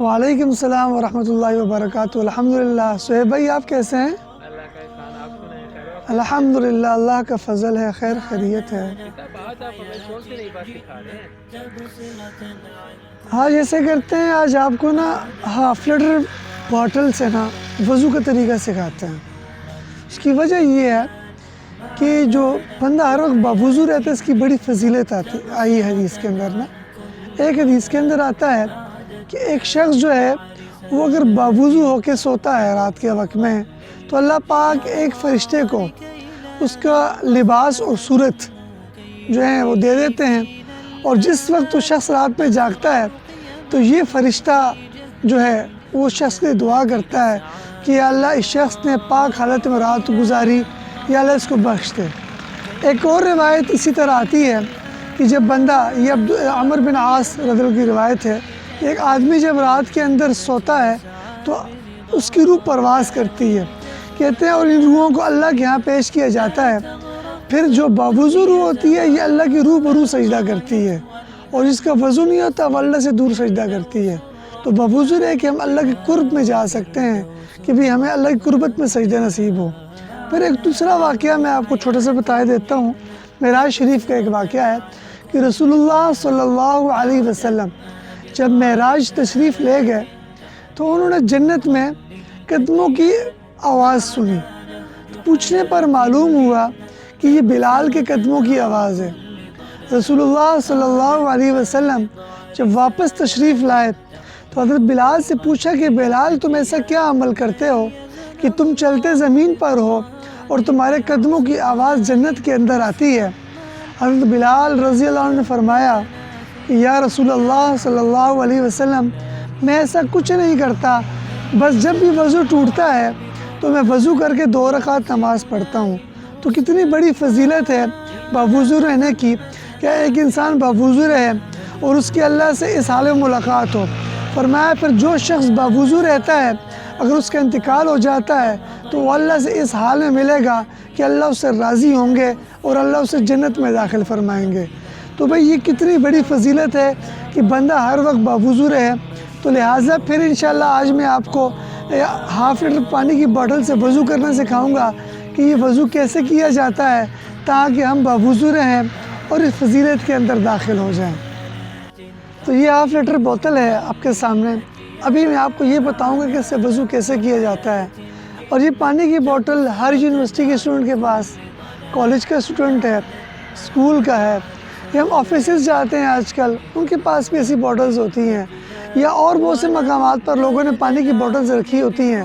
وعلیکم السلام ورحمۃ اللہ وبرکاتہ۔ الحمدللہ۔ سہیب بھائی آپ کیسے ہیں؟ اللہ کا احسان، آپ سنائیں خیر وقت؟ الحمدللہ، اللہ کا فضل ہے، خیر خیریت ہے۔ کتاب آج آپ ہمیں کون سی نئی بات سکھا رہے ہیں؟ آج ایسے کرتے ہیں، آج آپ کو نا ہاف لیٹر باٹل سے نا وضو کا طریقہ سکھاتے ہیں۔ اس کی وجہ یہ ہے کہ جو بندہ ہر وقت باوضو رہتا ہے، اس کی بڑی فضیلت آئی ہے حدیث کے اندر نا۔ ایک حدیث کے اندر آتا ہے کہ ایک شخص جو ہے وہ اگر باوضو ہو کے سوتا ہے رات کے وقت میں، تو اللہ پاک ایک فرشتے کو اس کا لباس اور صورت جو ہے وہ دے دیتے ہیں، اور جس وقت وہ شخص رات میں جاگتا ہے تو یہ فرشتہ جو ہے وہ شخص کی دعا کرتا ہے کہ یا اللہ اس شخص نے پاک حالت میں رات گزاری، یا اللہ اس کو بخش دے۔ ایک اور روایت اسی طرح آتی ہے کہ جب بندہ، یہ عمر بن عاص رضی اللہ عنہ کی روایت ہے، ایک آدمی جب رات کے اندر سوتا ہے تو اس کی روح پرواز کرتی ہے، کہتے ہیں، اور ان روحوں کو اللہ کے ہاں پیش کیا جاتا ہے۔ پھر جو باوضو روح ہوتی ہے، یہ اللہ کی روح بروح سجدہ کرتی ہے، اور جس کا وضو نہیں ہوتا وہ اللہ سے دور سجدہ کرتی ہے۔ تو باوضو رہے کہ ہم اللہ کے قرب میں جا سکتے ہیں، کہ بھی ہمیں اللہ کی قربت میں سجدہ نصیب ہو۔ پھر ایک دوسرا واقعہ میں آپ کو چھوٹا سا بتا دیتا ہوں۔ معراج شریف کا ایک واقعہ ہے کہ رسول اللہ صلی اللہ علیہ وسلم جب معراج تشریف لے گئے تو انہوں نے جنت میں قدموں کی آواز سنی، تو پوچھنے پر معلوم ہوا کہ یہ بلال کے قدموں کی آواز ہے۔ رسول اللہ صلی اللہ علیہ وسلم جب واپس تشریف لائے تو حضرت بلال سے پوچھا کہ بلال تم ایسا کیا عمل کرتے ہو کہ تم چلتے زمین پر ہو اور تمہارے قدموں کی آواز جنت کے اندر آتی ہے؟ حضرت بلال رضی اللہ عنہ نے فرمایا کہ یا رسول اللہ صلی اللہ علیہ وسلم، میں ایسا کچھ نہیں کرتا، بس جب بھی وضو ٹوٹتا ہے تو میں وضو کر کے 2 رکعت نماز پڑھتا ہوں۔ تو کتنی بڑی فضیلت ہے باوضو رہنے کی، کہ ایک انسان باوضو رہے اور اس کی اللہ سے اس حال میں ملاقات ہو۔ فرمایا پھر جو شخص باوضو رہتا ہے اگر اس کا انتقال ہو جاتا ہے تو وہ اللہ سے اس حال میں ملے گا کہ اللہ اس سے راضی ہوں گے اور اللہ اسے جنت میں داخل فرمائیں گے۔ تو بھئی یہ کتنی بڑی فضیلت ہے کہ بندہ ہر وقت باوضو رہے۔ تو لہٰذا پھر انشاءاللہ آج میں آپ کو ہاف لیٹر پانی کی بوٹل سے وضو کرنا سکھاؤں گا کہ یہ وضو کیسے کیا جاتا ہے تاکہ ہم باوضو رہیں اور اس فضیلت کے اندر داخل ہو جائیں۔ تو یہ ہاف لیٹر بوتل ہے آپ کے سامنے۔ ابھی میں آپ کو یہ بتاؤں گا کہ اس سے وضو کیسے کیا جاتا ہے۔ اور یہ پانی کی بوتل ہر یونیورسٹی کے اسٹوڈنٹ کے پاس، کالج کا اسٹوڈنٹ ہے، اسکول کا ہے، یا ہم آفیسز جاتے ہیں آج کل، ان کے پاس بھی ایسی بوٹلز ہوتی ہیں، یا اور بہت سے مقامات پر لوگوں نے پانی کی بوٹلز رکھی ہوتی ہیں۔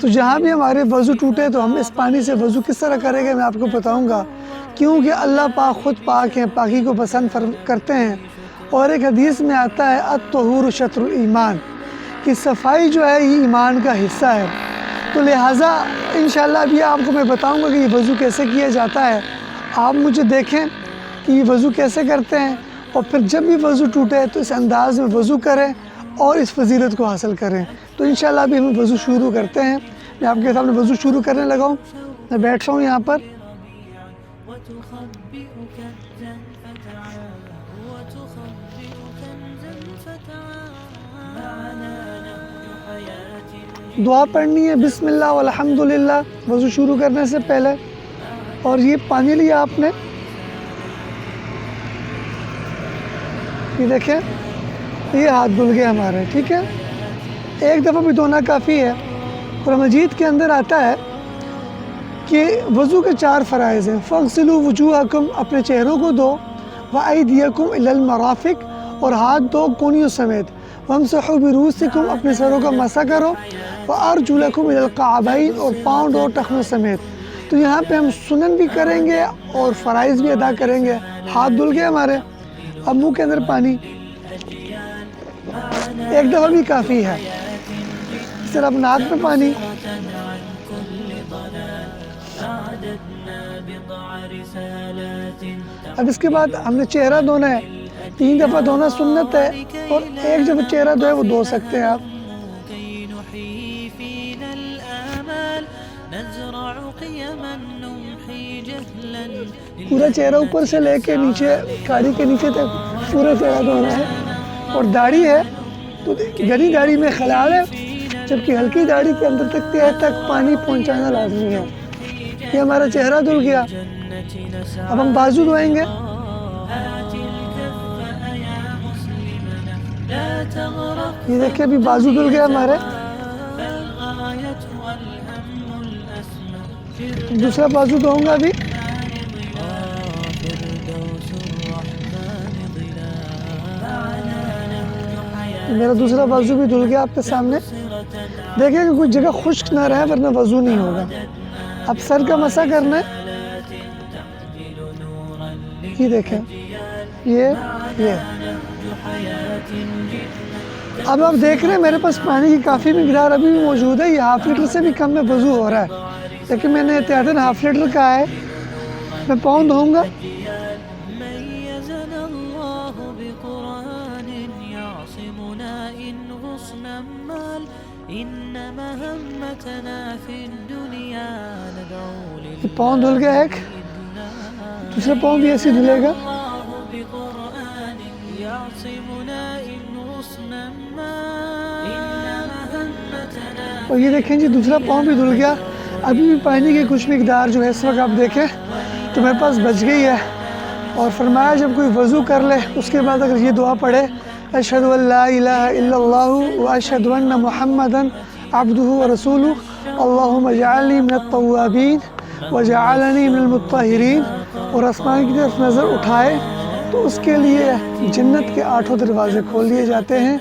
تو جہاں بھی ہمارے وضو ٹوٹے تو ہم اس پانی سے وضو کس طرح کریں گے میں آپ کو بتاؤں گا، کیونکہ اللہ پاک خود پاک ہیں، پاکی کو پسند کرتے ہیں۔ اور ایک حدیث میں آتا ہے الطہور شطر الایمان، کہ صفائی جو ہے یہ ایمان کا حصہ ہے۔ تو لہٰذا انشاءاللہ ابھی آپ کو میں بتاؤں گا کہ یہ وضو کیسے کیا جاتا ہے۔ آپ مجھے دیکھیں کہ یہ وضو کیسے کرتے ہیں، اور پھر جب بھی وضو ٹوٹے تو اس انداز میں وضو کریں اور اس فضیلت کو حاصل کریں۔ تو انشاءاللہ ابھی ہم وضو شروع کرتے ہیں۔ میں آپ کے سامنے وضو شروع کرنے لگا ہوں، میں بیٹھ رہا ہوں یہاں پر۔ دعا پڑھنی ہے بسم اللہ والحمدللہ وضو شروع کرنے سے پہلے۔ اور یہ پانی لیا آپ نے، یہ دیکھیں یہ ہاتھ دھل گئے ہمارے، ٹھیک ہے، ایک دفعہ بھی دھونا کافی ہے۔ قرآن مجید کے اندر آتا ہے کہ وضو کے 4 فرائض ہیں۔ فاغسلوا وجوہکم، اپنے چہروں کو دھو، وایدیکم الی المرافق، اور ہاتھ دھو کونیوں سمیت، وامسحوا برؤوسکم، اپنے سروں کا مسح کرو، وارجلکم الی الکعبین، اور پاؤں دھو ٹخنوں سمیت۔ تو یہاں پہ ہم سنن بھی کریں گے اور فرائض بھی ادا کریں گے۔ ہاتھ دھل گئے ہمارے، اب منہ کے اندر پانی، ایک دفعہ بھی کافی ہے۔ صرف ناک میں پانی، اب اس کے بعد ہم نے چہرہ دھونا ہے، 3 دفعہ دھونا سنت ہے، اور ایک جب چہرہ دھوئے وہ دھو سکتے ہیں آپ۔ پورا چہرہ اوپر سے لے کے نیچے، کاڑی کے نیچے تک پورا چہرہ دھونا ہے۔ اور داڑھی ہے تو گھنی داڑھی میں خلال ہے، جبکہ ہلکی داڑھی کے اندر تک تہ تک پانی پہنچانا لازمی ہے۔ یہ ہمارا چہرہ دھل گیا، اب ہم بازو دھوئیں گے۔ یہ دیکھیں ابھی بازو دھل گیا ہمارے، دوسرا بازو دھوؤں گا ابھی۔ میرا دوسرا بازو بھی دھل گیا آپ کے سامنے۔ دیکھیں کہ کوئی جگہ خشک نہ رہے ورنہ وضو نہیں ہوگا۔ اب سر کا مسح کرنا ہے، یہ دیکھیں یہ اب آپ دیکھ رہے ہیں میرے پاس پانی کی کافی مقدار ابھی بھی موجود ہے، یہ ½ لیٹر سے بھی کم میں وضو ہو رہا ہے، لیکن میں نے احتیاطاً ½ لیٹر کا ہے۔ میں پاؤں دھوؤں گا۔ یہ پاؤں دھل گیا ایک، دوسرا پاؤں بھی ایسے دھلے گا۔ اور یہ دیکھیں جی دوسرا پاؤں بھی دھل گیا۔ ابھی بھی پانی کی کچھ مقدار جو ہے اس وقت آپ دیکھیں تو میرے پاس بچ گئی ہے، اور فرمایا جب کوئی وضو کر لے اس کے بعد اگر یہ دعا پڑھے اشہد ان لا الہ الا اللہ واشہد ان محمدا عبدہ ورسولہ اللہم اجعلنی من التوابین وجعلنی من المطہرین، اور آسمان کی طرف نظر اٹھائے تو اس کے لیے جنت کے 8 دروازے کھول دیے جاتے ہیں۔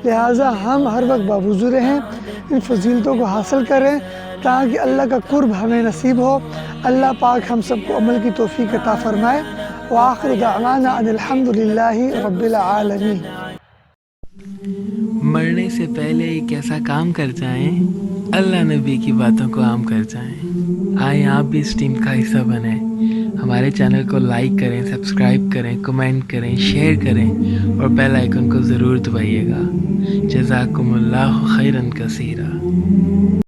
لہٰذا ہم ہر وقت باوضو رہیں، ان فضیلتوں کو حاصل کریں تاکہ اللہ کا قرب ہمیں نصیب ہو۔ اللہ پاک ہم سب کو عمل کی توفیق عطا فرمائے۔ وآخر دعوانا ان الحمدللہ رب العالمین۔ مرنے سے پہلے ایک ایسا کام کر جائیں، اللہ نبی کی باتوں کو عام کر جائیں۔ آئیں آپ بھی اس ٹیم کا حصہ بنیں، ہمارے چینل کو لائک کریں، سبسکرائب کریں، کمنٹ کریں، شیئر کریں اور بیل آئیکن کو ضرور دبائیے گا۔ جزاکم اللہ خیرا کثیرا۔